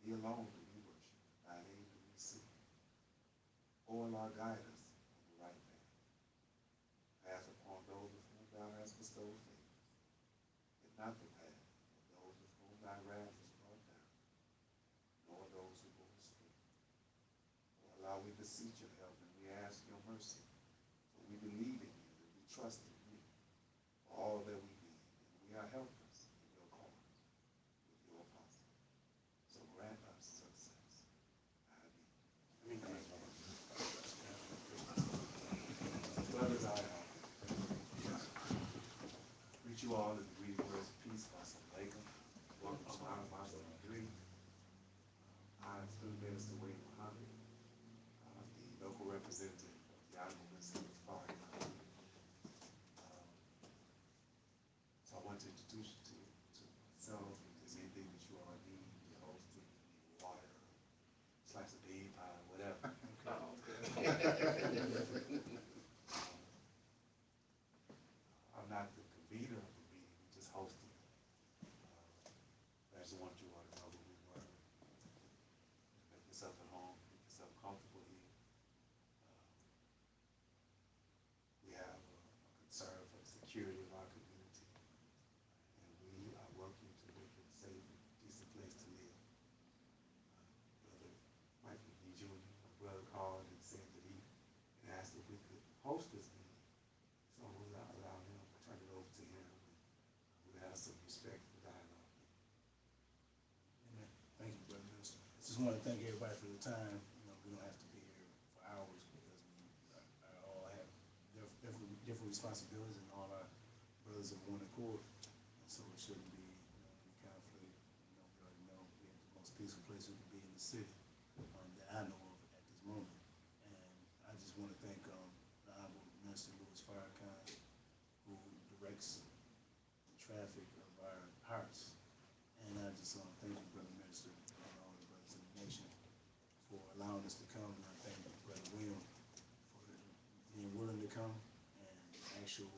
Thee alone do we worship, thy name do we seek. O Lord, guide us on the right path. Pass upon those with whom thou hast bestowed favor. If not the path of those with whom thy wrath is brought down, nor those who go astray. O Allah, we beseech your help and we ask your mercy. For we believe in you and we trust in you for all that we need, and we are helpless in your cause with your apostle. So grant us success. Amen. Brothers, I greet you all in the reading words of peace. Assalamu alaikum. Welcome to our Master degree. I am Student Minister Wayne Muhammad, the local representative of the Honorable Minister of Foreign Economy. So I want to introduce you to myself. If there's anything that you all need, your hosting, you need water, slice of bean pie, whatever. Okay. I'm not the convener of the meeting, we just hosted it. I just want you all to know who we were. Make yourself at home, make yourself comfortable here. We have a concern for the security of our community, and we are working to make it a safe and decent place to live. Brother Michael D. Jr., my brother called and said that he asked if we could host this meeting. So we'll allow him, turn it over to him, and we'll have some respect for dialogue. Amen. Thank you, Brother Minister. I just want to thank everybody for the time. We don't have to be here for hours because we all have different responsibilities, and all our brothers of one accord. And so it shouldn't be any conflict. We already know we're the most peaceful place we can be in the city that I know of at this moment. And I just want to thank the Honorable Minister Louis Farrakhan, who directs the traffic of our hearts. And I just thank you, Brother Minister, and all the brothers in the nation for allowing us to come. And I thank Brother William for being willing to come and actually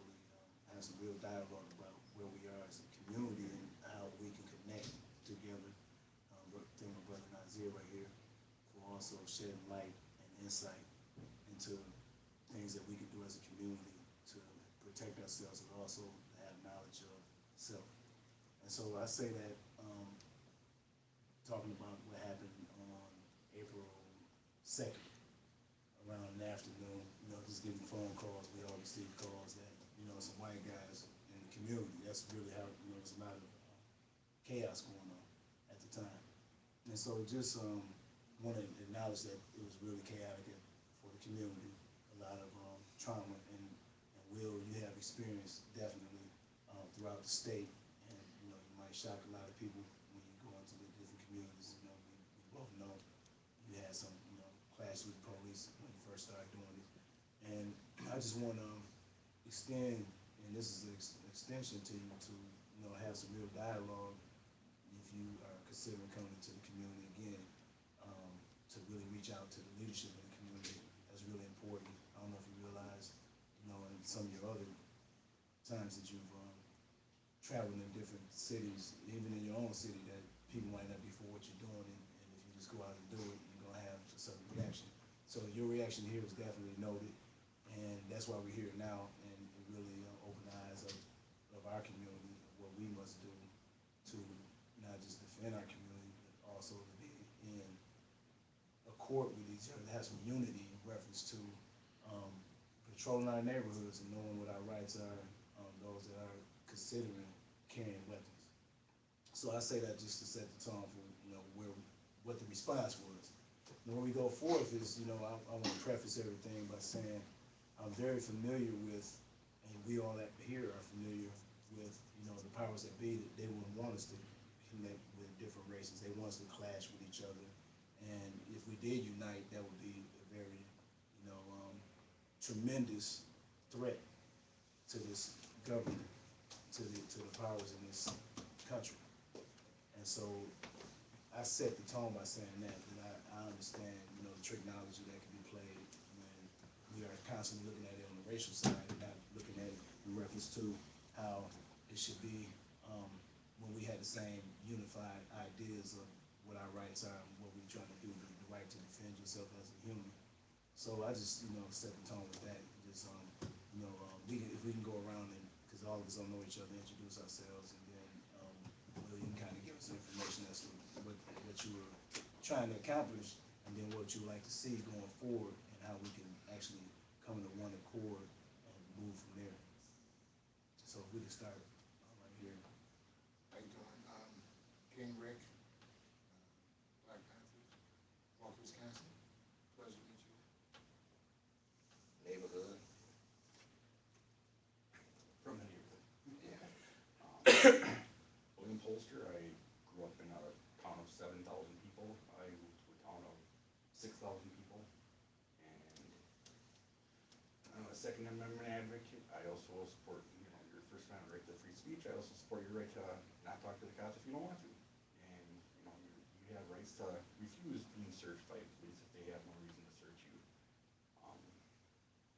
have some real dialogue about where we are as a community and how we can connect together. Thank my brother Nazir right here for also shedding light and insight into things that we can do as a community to protect ourselves and also have knowledge of self. And so I say that talking about what happened on April 2nd, around in the afternoon, just getting phone calls. We all received calls that, some white guys in the community. That's really how, there's a lot of chaos going on at the time. And so just want to acknowledge that it was really chaotic for the community. A lot of trauma and will you have experienced definitely throughout the state. And, you might shock a lot of people when you go into the different communities. We both know you had some, clash with the police when you first started doing it. And I just want to extend, and this is an extension to you to, have some real dialogue if you are considering coming into the community again, to really reach out to the leadership in the community. That's really important. I don't know if you realize, in some of your other times that you've traveled in different cities, even in your own city, that people might not be for what you're doing, and if you just go out and do it, you're gonna have a certain reaction. So your reaction here was definitely noted, and that's why we're here now, and it really opened the eyes of our community, of what we must do to not just defend our community, but also to be in accord with each other, to have some unity in reference to patrolling our neighborhoods and knowing what our rights are, those that are considering carrying weapons. So I say that just to set the tone for what the response was. And when we go forth is, I want to preface everything by saying I'm very familiar with, and we all here are familiar with, the powers that be, that they wouldn't want us to connect with different races. They want us to clash with each other. And if we did unite, that would be a very, tremendous threat to this government, to the powers in this country. And so I set the tone by saying that I understand, the trickology that can be played when we are constantly looking at it on the racial side and not looking at it in reference to how it should be when we had the same unified ideas of what our rights are, and what we're trying to do, the right to defend yourself as a human. So I just, set the tone with that. Just, if we can go around and, because all of us don't know each other, introduce ourselves, and then Will, you can kind of give us information as to what you were trying to accomplish, and then what you would like to see going forward, and how we can actually come to one accord and move from there. So if we can start right here. How you doing? King Rick, Black Panthers, Walker, Wisconsin. Pleasure to meet you. Neighborhood. From the neighborhood. Yeah. William Polster. I grew up in a town of 7,000 people. I moved to a town of 6,000 people. And I'm a Second Amendment advocate. I also support, your First Amendment right to free speech. I also support your right to not talk to the cops if you don't want to. And, you have rights to refuse being searched by the police if they have no reason to search you.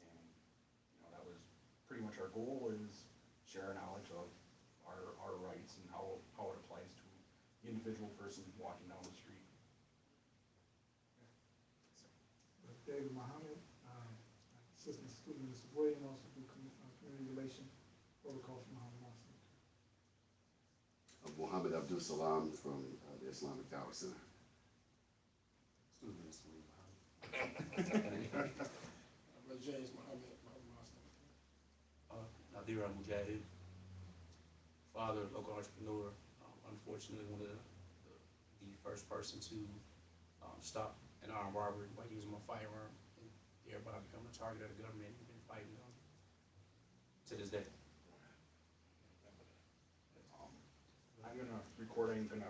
And that was pretty much our goal, is share our knowledge of our rights and how it applies to the individual person walking down the street. David Muhammad, assistant student in civilian, also do community relation protocol from Muhammad Muslim. Mohammed Abdul Salam from the Islamic Dawah Center. Student Muslim. Brother James Muhammad, Muhammad Muslim. Nadir Mujahid, father, local entrepreneur. Unfortunately, one of the first person to stop an armed robbery by using my firearm, and thereby become a target of the government. We've been fighting to this day. I'm gonna record. I'm gonna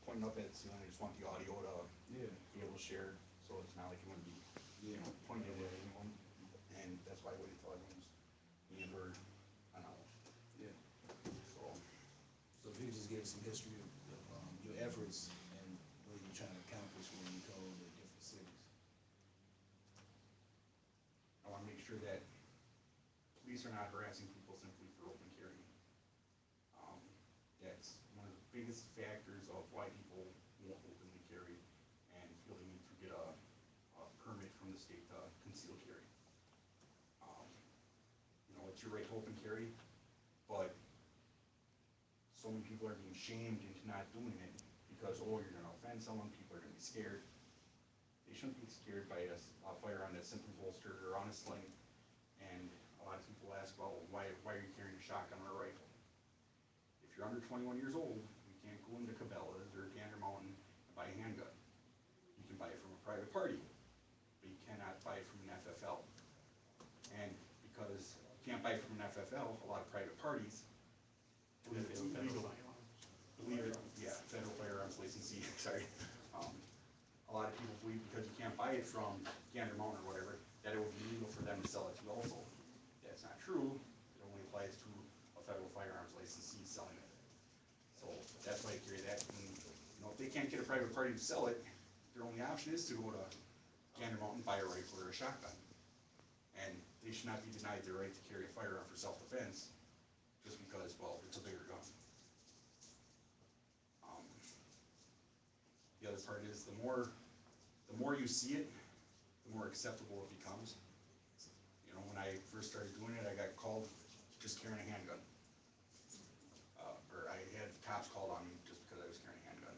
point up at the ceiling. I just want the audio to Yeah. be able to share, so it's not like you want to be, pointed at anyone. And that's why I waited till everyone's being heard. I know. Yeah. So. So if you could just give us some history of your efforts and what you're trying to accomplish when you go to different cities. I want to make sure that police are not harassing people simply for open carry. That's one of the biggest factors of why people won't openly carry and feel the need to get a permit from the state to conceal carry. It's your right to open carry, but so many people are being shamed into not doing it because, you're going to offend someone, people are going to be scared. They shouldn't be scared by a firearm that's simply holstered or on a sling. And a lot of people ask, well, why are you carrying a shotgun or a rifle? If you're under 21 years old, you can't go into Cabela's or Gander Mountain and buy a handgun. You can buy it from a private party, but you cannot buy it from an FFL. And because you can't buy it from an FFL, a lot of private parties believe it's illegal. Federal firearms licensee, sorry. A lot of people believe because you can't buy it from Gander Mountain or whatever, that it would be legal for them to sell it to you also. That's not true. It only applies to a federal firearms licensee selling it. So that's why I carry that. And, if they can't get a private party to sell it, their only option is to go to Gander Mountain, buy a rifle or a shotgun. And they should not be denied their right to carry a firearm for self-defense just because, it's a bigger gun. The other part is the more you see it, the more acceptable it becomes. When I first started doing it, I got called just carrying a handgun. Or I had cops called on me just because I was carrying a handgun.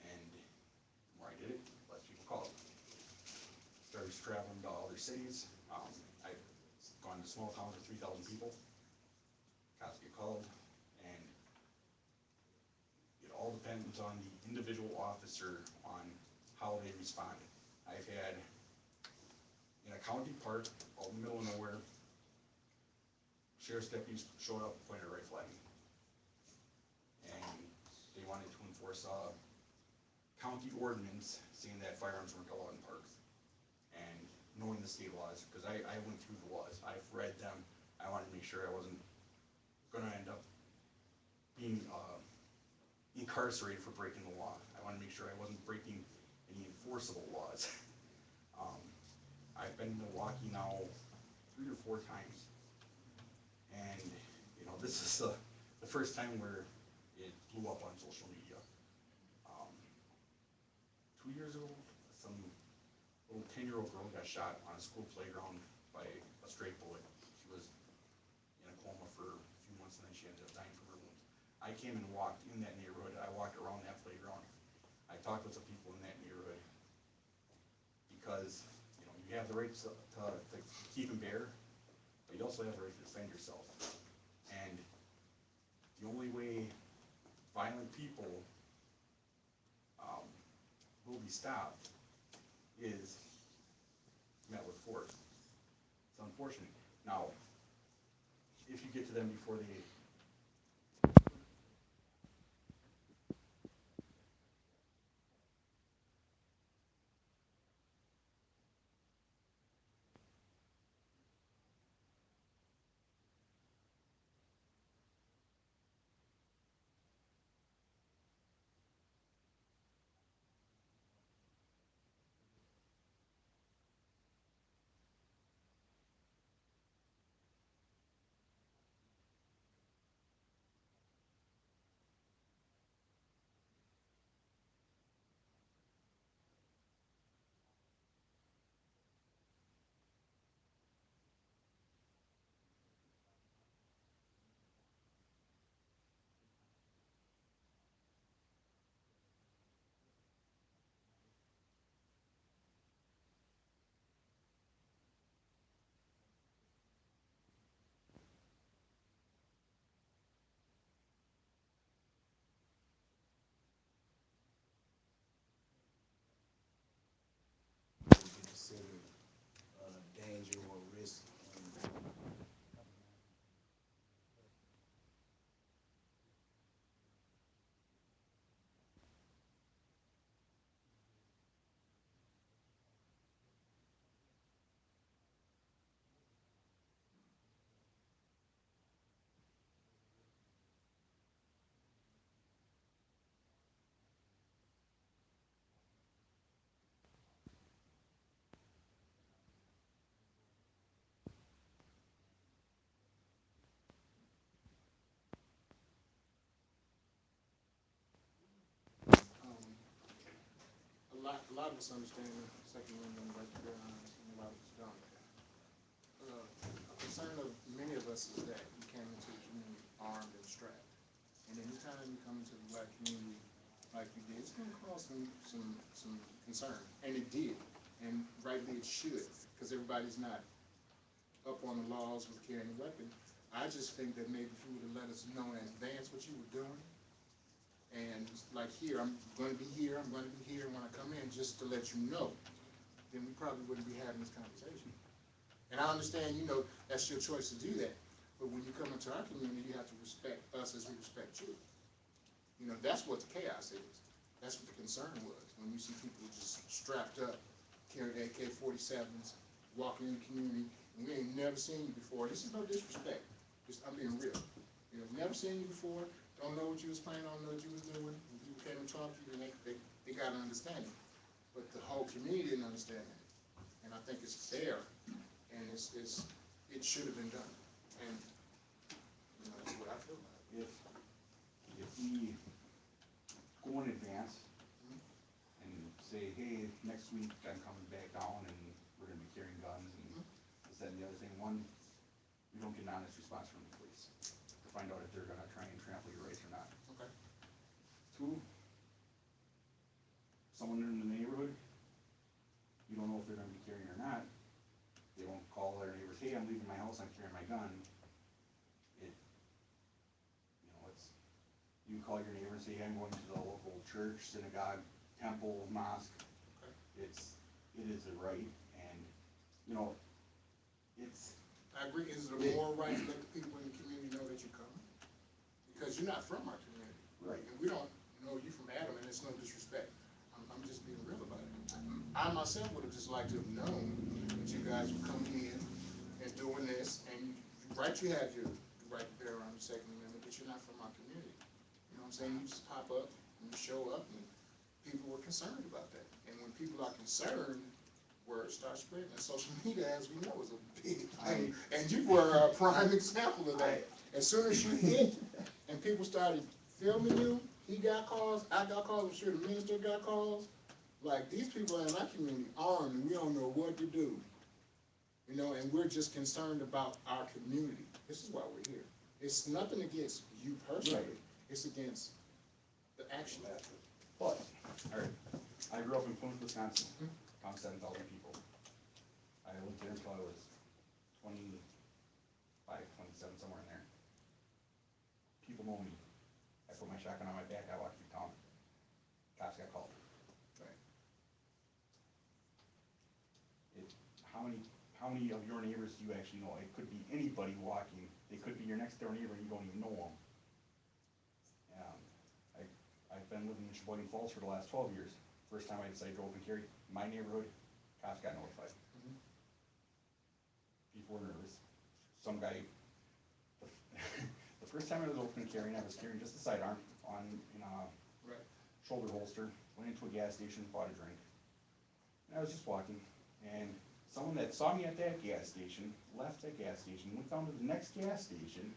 And the more I did it, the less people called. Started traveling to other cities. I've gone to small towns of 3,000 people. Cops get called, and it all depends on the individual officer on how they respond. I've had, in a county park out in the middle of nowhere, sheriff's deputies showed up and pointed a rifle at me. And they wanted to enforce a county ordinance saying that firearms weren't allowed in parks. And knowing the state laws, because I went through the laws, I've read them. I wanted to make sure I wasn't going to end up being incarcerated for breaking the law. I wanted to make sure I wasn't breaking any enforceable laws. I've been in Milwaukee now 3 or 4 times, and this is the first time where it blew up on social media. 2 years ago, some little 10-year-old girl got shot on a school playground by a stray bullet. She was in a coma for a few months and then she ended up dying from her wounds. I came and walked in that neighborhood. I walked around that playground. I talked with the people in that neighborhood because, you know, you have the right to keep and bear, but you also have the right to defend yourself. And the only way violent people will be stopped is met with force. It's unfortunate. Now, if you get to them before they be considered danger or risk. A lot of us understand the Second Amendment right there, and a lot of us don't. A concern of many of us is that we came into the community armed and strapped. And anytime you come into the black community like you did, it's gonna cause some concern. And it did. And rightly it should, because everybody's not up on the laws with carrying a weapon. I just think that maybe if you would have let us know in advance what you were doing, and like here, I'm going to be here, I'm going to be here when I come in, just to let you know, then we probably wouldn't be having this conversation. And I understand, you know, that's your choice to do that. But when you come into our community, you have to respect us as we respect you. You know, that's what the chaos is. That's what the concern was. When you see people just strapped up, carrying AK-47s, walking in the community, and we ain't never seen you before. This is no disrespect. I'm being real. You know, never seen you before. Don't know what you was planning on, know what you was doing. When people came and talked to you, and they got an understanding. But the whole community didn't understand that. And I think it's fair, and it should have been done. And you know, that's what I feel about it. if we go in advance and say, hey, next week I'm coming back down and we're gonna be carrying guns and this, that, and the other thing, one, we don't get an honest response from the police to find out if they're gonna try and trample your rights or not. Okay. Two, someone in the neighborhood, you don't know if they're gonna be carrying or not. They don't call their neighbors, hey, I'm leaving my house, I'm carrying my gun. You call your neighbor and say, hey, I'm going to the local church, synagogue, temple, mosque. Okay. It is a right, and, you know, it's... I agree. Is it a moral right to let the people in the community know that you're coming? Because you're not from our community. Right. And we don't know you from Adam, and it's no disrespect. I'm just being real about it. I myself would have just liked to have known that you guys were coming in and doing this, and you have your right to bear arms, Second Amendment, but you're not from our community. You know what I'm saying? You just pop up and you show up, and people were concerned about that. And when people are concerned, word starts spreading. And social media, as we know, is a big thing. And you were a prime example of that. As soon as you hit and people started filming you, he got calls, I got calls, I'm sure the minister got calls. Like, these people in our community armed, and we don't know what to do. You know, and we're just concerned about our community. This is why we're here. It's nothing against you personally. Right. It's against the action. But, alright, I grew up in Plymouth, Wisconsin, town 7,000 people. I lived there until I was 25, 27, somewhere in there. People know me. I put my shotgun on my back, I walked through town. Cops got called. Right. How many of your neighbors do you actually know? It could be anybody walking. They could be your next door neighbor and you don't even know them. I've been living in Sheboygan Falls for the last 12 years. First time I decided to open carry, my neighborhood, cops got notified. Mhm. People were nervous. Some guy, the first time I was open carrying, I was carrying just a sidearm in a Right. shoulder holster, went into a gas station, bought a drink. And I was just walking, and someone that saw me at that gas station, left that gas station, went down to the next gas station,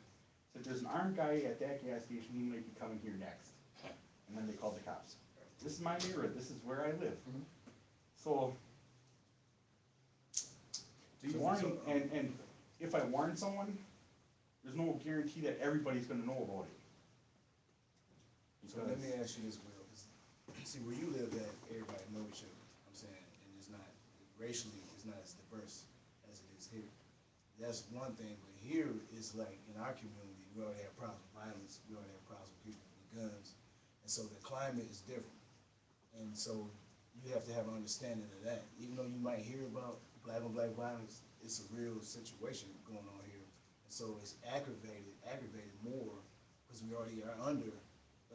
said there's an armed guy at that gas station, he might be coming here next. And then they called the cops. This is my neighborhood, this is where I live. Mhm. So, warning, and if I warn someone, there's no guarantee that everybody's gonna know about it. So let me ask you this, Will, 'cause, see, where you live at, everybody know each other, I'm saying, and it's not, racially, it's not as diverse as it is here. That's one thing, but here is like, in our community, we already have problems with violence, we already have problems with people with guns, and so the climate is different. And so you have to have an understanding of that. Even though you might hear about black on black violence, it's a real situation going on here. And so it's aggravated more, because we already are under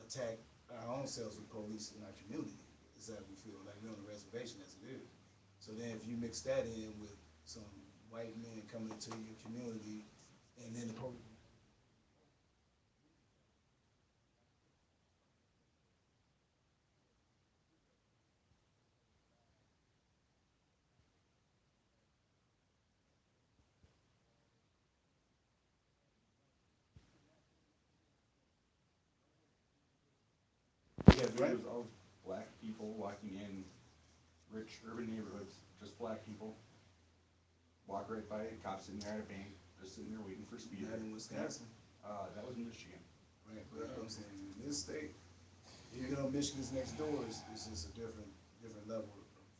attack our own selves with police in our community. Is that we feel like we're on the reservation as it is. So then if you mix that in with some white men coming into your community, and then the police. We have videos of black people walking in rich urban neighborhoods, just black people. Walk right by, cops sitting there at a bank, just sitting there waiting for speed. Not in Wisconsin. That was in Michigan. Right, but I'm saying in this state, even though Michigan's next door, it's just a different level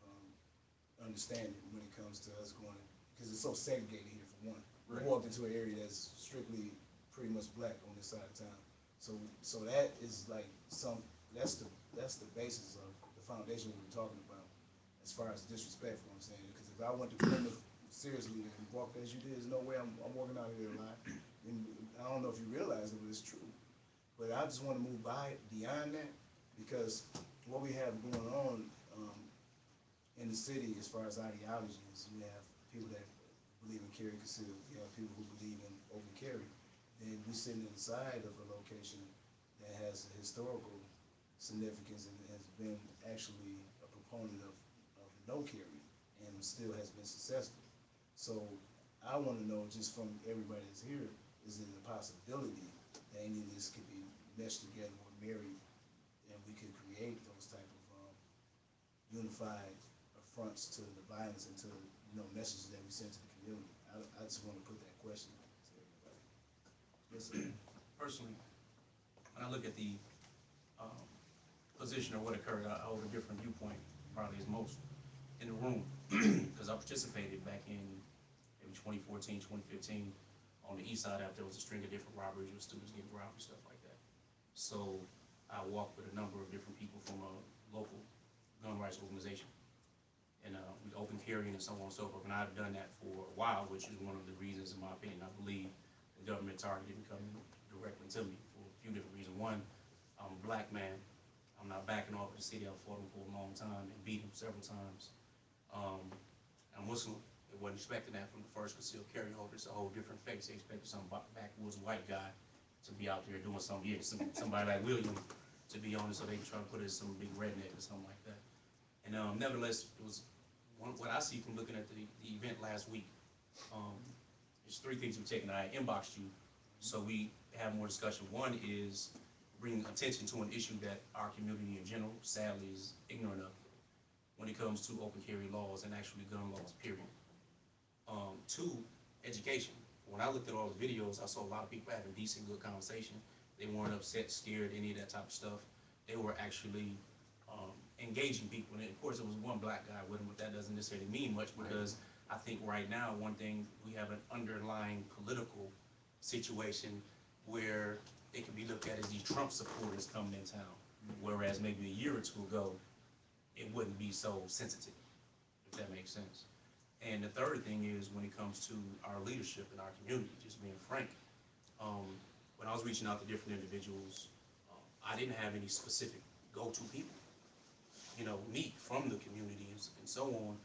of understanding when it comes to us going, because it's so segregated here for one. Right. We walked into an area that's strictly pretty much black on this side of town. So that is like that's the basis of the foundation we're talking about as far as disrespectful, I'm saying. Because if I went to Plymouth seriously and walked as you did, there's no way I'm walking out of here alive. And I don't know if you realize it, but it's true. But I just want to move beyond that, because what we have going on in the city as far as ideologies, we have people that believe in carry conceal, we have people who believe in open carry. Then we're sitting inside of a location that has a historical significance and has been actually a proponent of no carry and still has been successful. So I want to know, just from everybody that's here, is it a possibility that any of this could be meshed together or married, and we could create those type of unified affronts to the violence and to messages that we send to the community? I just want to put that question to everybody. Yes, sir. Personally, when I look at the position of what occurred, I hold a different viewpoint, probably as most in the room, because I participated back in maybe 2014, 2015 on the east side after there was a string of different robberies with students getting robbed and stuff like that. So I walked with a number of different people from a local gun rights organization. And we open carrying and so on and so forth. And I've done that for a while, which is one of the reasons, in my opinion, I believe the government targeted me coming directly to me for a few different reasons. One, I'm a black man. I'm not backing off of the city. I've fought him for a long time and beat him several times. I'm Muslim. They wasn't expecting that from the first concealed carry holder. It's a whole different face. They expected some backwoods white guy to be out there doing something. Yeah, somebody like William to be on it, so they try to put it as some big redneck or something like that. And nevertheless, it was what I see from looking at the event last week. There's three things we've taken. I inboxed you, so we have more discussion. One is bringing attention to an issue that our community in general, sadly, is ignorant of. when it comes to open carry laws and actually gun laws, period. Two, education. When I looked at all the videos, I saw a lot of people having decent, good conversation. They weren't upset, scared, any of that type of stuff. They were actually engaging people. And of course, it was one black guy with them, but that doesn't necessarily mean much because I think right now, one thing, we have an underlying political situation where it can be looked at as these Trump supporters coming in town, whereas maybe a year or two ago, it wouldn't be so sensitive, if that makes sense. And the third thing is when it comes to our leadership in our community, just being frank. When I was reaching out to different individuals, I didn't have any specific go-to people. You know, me from the communities and so on.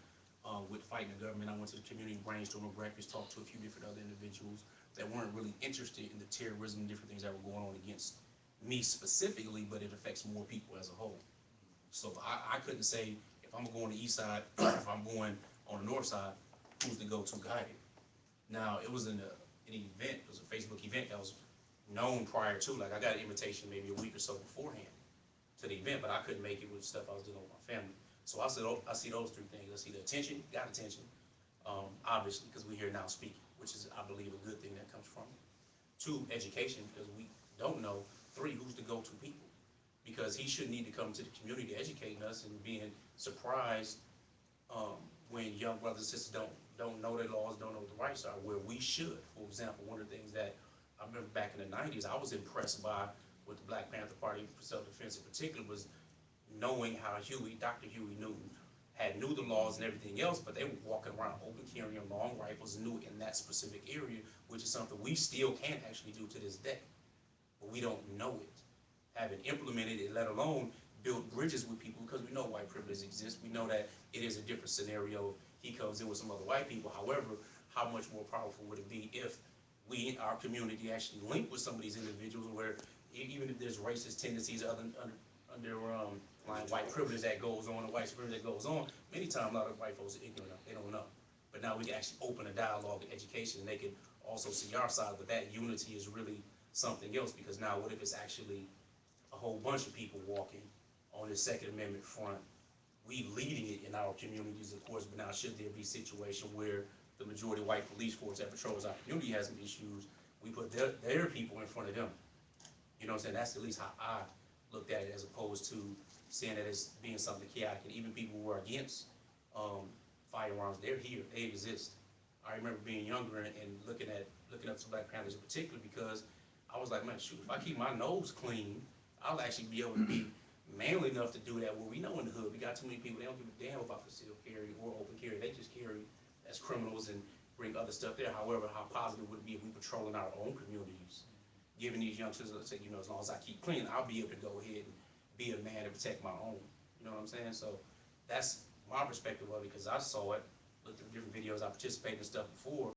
With fighting the government, I went to the community brainstorming breakfast, talked to a few different other individuals that weren't really interested in the terrorism and different things that were going on against me specifically, but it affects more people as a whole. So I couldn't say if I'm going to the east side, if I'm going on the north side, who's the go-to guy here. Now, it was an event, it was a Facebook event that was known prior to, like I got an invitation maybe a week or so beforehand to the event, but I couldn't make it with stuff I was dealing with my family. So I said, I see those three things. I see the attention, got attention, obviously, because we're here now speaking, which is, I believe, a good thing that comes from it. Two, education, because we don't know. Three, who's the go-to people? Because he shouldn't need to come to the community educating us and being surprised when young brothers and sisters don't know their laws, don't know what the rights are, where we should. For example, one of the things that I remember back in the 90s, I was impressed by with the Black Panther Party for self-defense in particular was knowing how Dr. Huey Newton knew the laws and everything else, but they were walking around open carrying long rifles, knew in that specific area, which is something we still can't actually do to this day. But we don't know it. Haven't implemented it, let alone build bridges with people, because we know white privilege exists. We know that it is a different scenario. He comes in with some other white people. However, how much more powerful would it be if we, our community, actually link with some of these individuals where even if there's racist tendencies underlying white privilege that goes on, the white privilege that goes on, many times a lot of white folks are ignorant of, they don't know. But now we can actually open a dialogue and education, and they can also see our side, but that unity is really something else, because now what if it's actually a whole bunch of people walking on the Second Amendment front, we leading it in our communities, of course, but now should there be a situation where the majority of white police force that patrols our community has some issues, we put their people in front of them. You know what I'm saying? That's at least how I looked at it, as opposed to seeing it as being something chaotic. And even people who are against firearms, they're here, they exist. I remember being younger and looking up to Black Panthers in particular, because I was like, man, shoot, if I keep my nose clean, I'll actually be able to be manly enough to do that. Where we know in the hood, we got too many people, they don't give a damn about concealed carry or open carry. They just carry as criminals and bring other stuff there. However, how positive would it be if we patrolling our own communities, giving these youngsters, let's say, you know, as long as I keep clean, I'll be able to go ahead and be a man and protect my own. You know what I'm saying? So that's my perspective of it, because I saw it, looked at different videos, I participated in stuff before,